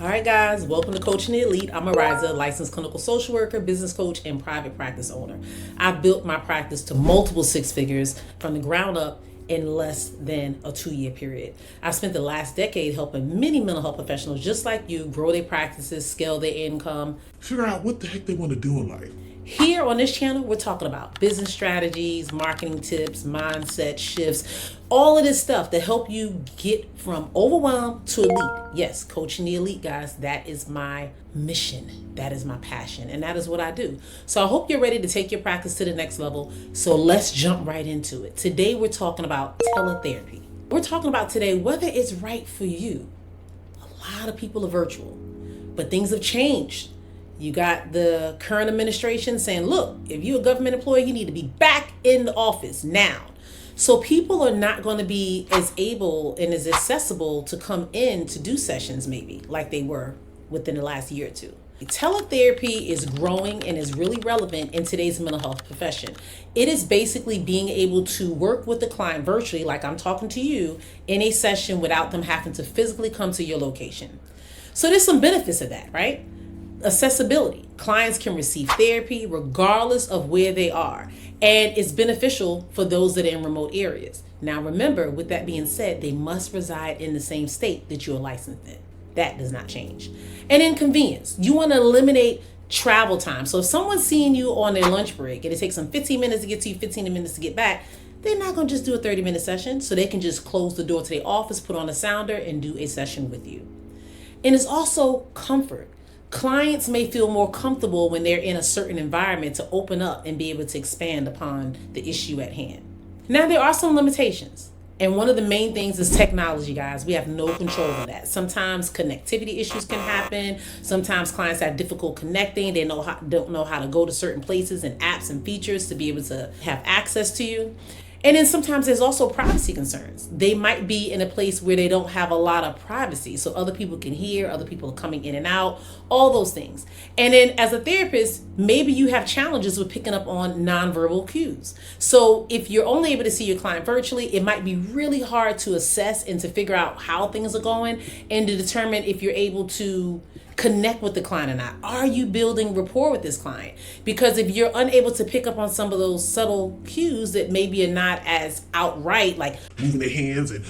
All right, guys, welcome to Coaching the Elite. I'm Ariza, licensed clinical social worker, business coach, and private practice owner. I've built my practice to multiple six figures from the ground up in less than a 2-year period. I've spent the last decade helping many mental health professionals just like you grow their practices, scale their income, figure out what the heck they want to do in life. Here on this channel, we're talking about business strategies, marketing tips, mindset shifts, all of this stuff to help you get from overwhelmed to elite. Yes, coaching the elite, guys, that is my mission. That is my passion, and that is what I do. So I hope you're ready to take your practice to the next level. So let's jump right into it. Today, we're talking about teletherapy. We're talking about today whether it's right for you. A lot of people are virtual, but things have changed. You got the current administration saying, look, if you're a government employee, you need to be back in the office now. So people are not going to be as able and as accessible to come in to do sessions maybe like they were within the last year or two. Teletherapy is growing and is really relevant in today's mental health profession. It is basically being able to work with the client virtually, like I'm talking to you, in a session without them having to physically come to your location. So there's some benefits of that, right? Accessibility. Clients can receive therapy regardless of where they are, and it's beneficial for those that are in remote areas. Now remember, with that being said, they must reside in the same state that you are licensed in. That does not change. And inconvenience. You want to eliminate travel time. So if someone's seeing you on their lunch break and it takes them 15 minutes to get to you, 15 minutes to get back, they're not going to just do a 30-minute session. So they can just close the door to their office, put on a sounder, and do a session with you. And it's also comfort. Clients may feel more comfortable when they're in a certain environment to open up and be able to expand upon the issue at hand. Now, there are some limitations. And one of the main things is technology, guys. We have no control over that. Sometimes connectivity issues can happen. Sometimes clients have difficult connecting. They don't know how to go to certain places and apps and features to be able to have access to you. And then sometimes there's also privacy concerns. They might be in a place where they don't have a lot of privacy, so other people can hear, other people are coming in and out, all those things. And then as a therapist, maybe you have challenges with picking up on nonverbal cues. So if you're only able to see your client virtually, it might be really hard to assess and to figure out how things are going and to determine if you're able to connect with the client or not. Are you building rapport with this client? Because if you're unable to pick up on some of those subtle cues that maybe are not as outright, like moving their hands and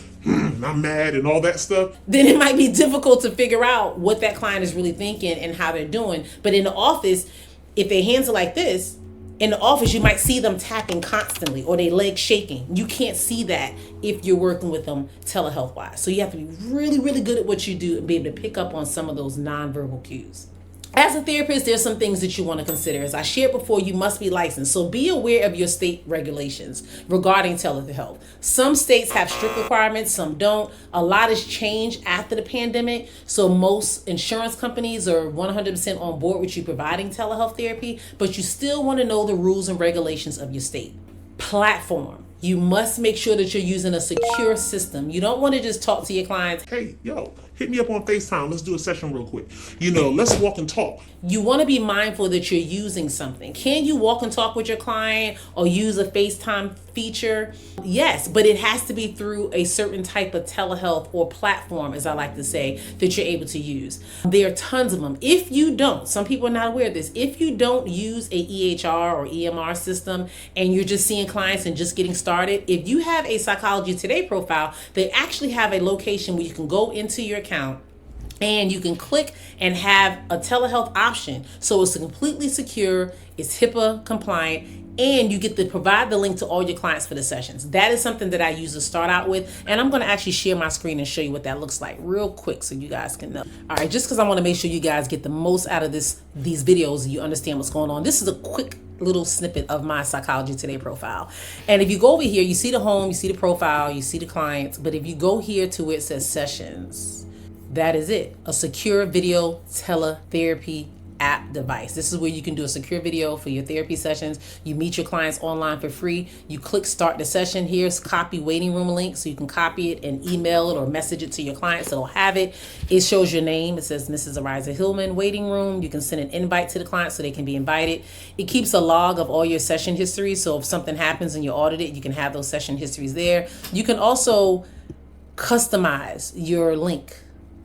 I'm mad and all that stuff, then it might be difficult to figure out what that client is really thinking and how they're doing. But in the office, if their hands are like this, in the office, you might see them tapping constantly or their legs shaking. You can't see that if you're working with them telehealth wise. So you have to be really, really good at what you do and be able to pick up on some of those nonverbal cues. As a therapist, there's some things that you want to consider. As I shared before, you must be licensed. So be aware of your state regulations regarding telehealth. Some states have strict requirements, some don't. A lot has changed after the pandemic. So most insurance companies are 100% on board with you providing telehealth therapy, but you still want to know the rules and regulations of your state. Platform. You must make sure that you're using a secure system. You don't want to just talk to your clients. hey, yo, hit me up on FaceTime. Let's do a session real quick. Let's walk and talk. You want to be mindful that you're using something. Can you walk and talk with your client or use a FaceTime feature? Yes, but it has to be through a certain type of telehealth or platform, as I like to say, that you're able to use. There are tons of them. If you don't, some people are not aware of this, if you don't use a EHR or EMR system and you're just seeing clients and just getting started, if you have a Psychology Today profile, they actually have a location where you can go into your account and you can click and have a telehealth option. So it's completely secure, it's HIPAA compliant, and you get to provide the link to all your clients for the sessions. That is something that I use to start out with. And I'm gonna actually share my screen and show you what that looks like real quick so you guys can know. All right, just because I wanna make sure you guys get the most out of these videos and you understand what's going on. This is a quick little snippet of my Psychology Today profile. And if you go over here, you see the home, you see the profile, you see the clients. But if you go here to where it says sessions, that is it. A secure video teletherapy app device. This is where you can do a secure video for your therapy sessions. You meet your clients online for free. You click start the session. Here's copy waiting room link. So you can copy it and email it or message it to your clients. So they'll have it. It shows your name. It says Mrs. Ariza Hillman waiting room. You can send an invite to the client so they can be invited. It keeps a log of all your session history. So if something happens and you audit it, you can have those session histories there. You can also customize your link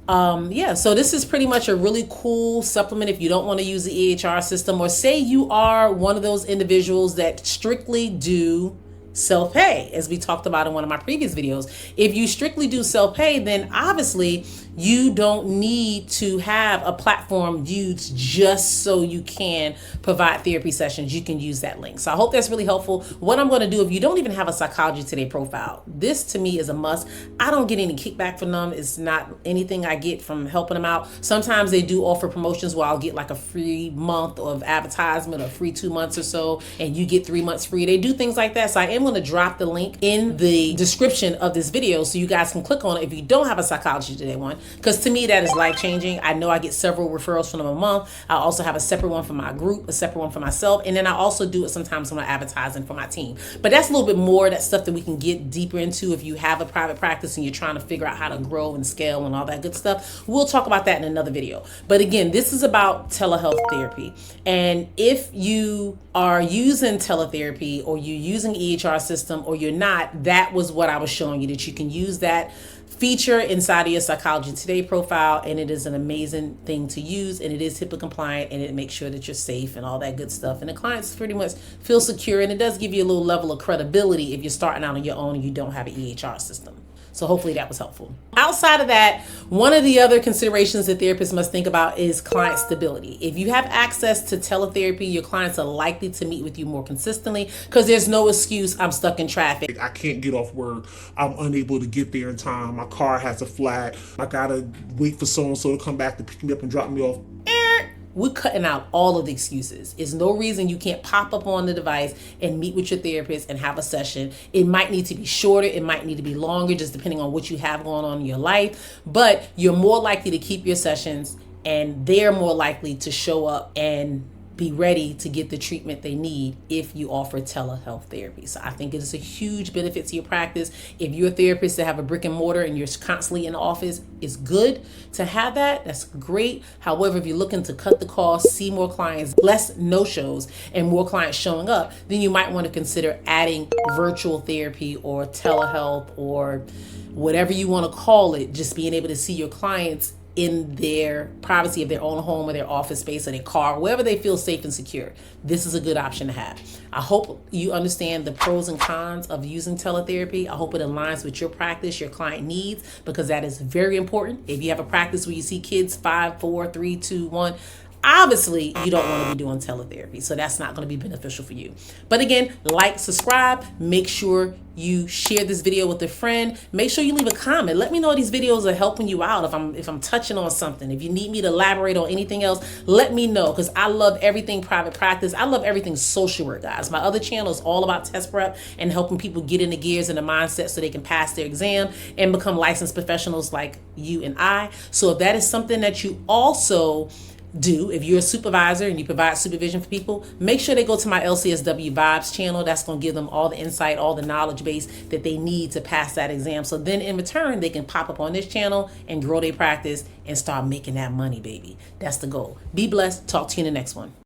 Yeah, so this is pretty much a really cool supplement if you don't want to use the EHR system, or say you are one of those individuals that strictly do self-pay, as we talked about in one of my previous videos. If you strictly do self-pay, then obviously you don't need to have a platform used just so you can provide therapy sessions. You can use that link. So I hope that's really helpful. What I'm going to do, if you don't even have a Psychology Today profile, this to me is a must. I don't get any kickback from them. It's not anything I get from helping them out. Sometimes they do offer promotions where I'll get like a free month of advertisement or free 2 months or so, and you get 3 months free. They do things like that. So I am going to drop the link in the description of this video so you guys can click on it if you don't have a Psychology Today one, because to me that is life changing. I know I get several referrals from them a month. I also have a separate one for my group, a separate one for myself, and then I also do it sometimes when I'm advertising for my team. But that's a little bit more, that stuff that we can get deeper into if you have a private practice and you're trying to figure out how to grow and scale and all that good stuff. We'll talk about that in another video. But again, this is about telehealth therapy. And if you are using teletherapy, or you're using EHR system, or you're not, that was what I was showing you, that you can use that feature inside of your Psychology Today profile, and it is an amazing thing to use, and it is HIPAA compliant, and it makes sure that you're safe and all that good stuff, and the clients pretty much feel secure, and it does give you a little level of credibility if you're starting out on your own and you don't have an EHR system. So hopefully that was helpful. Outside of that, one of the other considerations that therapists must think about is client stability. If you have access to teletherapy, your clients are likely to meet with you more consistently, because there's no excuse, I'm stuck in traffic, I can't get off work, I'm unable to get there in time, my car has a flat, I gotta wait for so-and-so to come back to pick me up and drop me off. We're cutting out all of the excuses. There's no reason you can't pop up on the device and meet with your therapist and have a session. It might need to be shorter, it might need to be longer, just depending on what you have going on in your life. But you're more likely to keep your sessions, and they're more likely to show up and be ready to get the treatment they need if you offer telehealth therapy. So I think it is a huge benefit to your practice. If you're a therapist that have a brick and mortar and you're constantly in the office, it's good to have that. That's great. However, if you're looking to cut the cost, see more clients, less no-shows, and more clients showing up, then you might want to consider adding virtual therapy or telehealth, or whatever you want to call it, just being able to see your clients in their privacy of their own home or their office space or their car, wherever they feel safe and secure. This is a good option to have. I hope you understand the pros and cons of using teletherapy. I hope it aligns with your practice, your client needs, because that is very important. If you have a practice where you see kids 5, 4, 3, 2, 1, obviously you don't want to be doing teletherapy, so that's not going to be beneficial for you. But again, like, subscribe, make sure you share this video with a friend, make sure you leave a comment, let me know these videos are helping you out. If I'm touching on something, if you need me to elaborate on anything else, let me know, because I love everything private practice. I love everything social work, guys. My other channel is all about test prep and helping people get in the gears and the mindset so they can pass their exam and become licensed professionals like you and I. So if that is something that you also do, if you're a supervisor and you provide supervision for people, make sure they go to my LCSW Vibes channel. That's going to give them all the insight, all the knowledge base that they need to pass that exam. So then in return, they can pop up on this channel and grow their practice and start making that money, baby. That's the goal. Be blessed. Talk to you in the next one.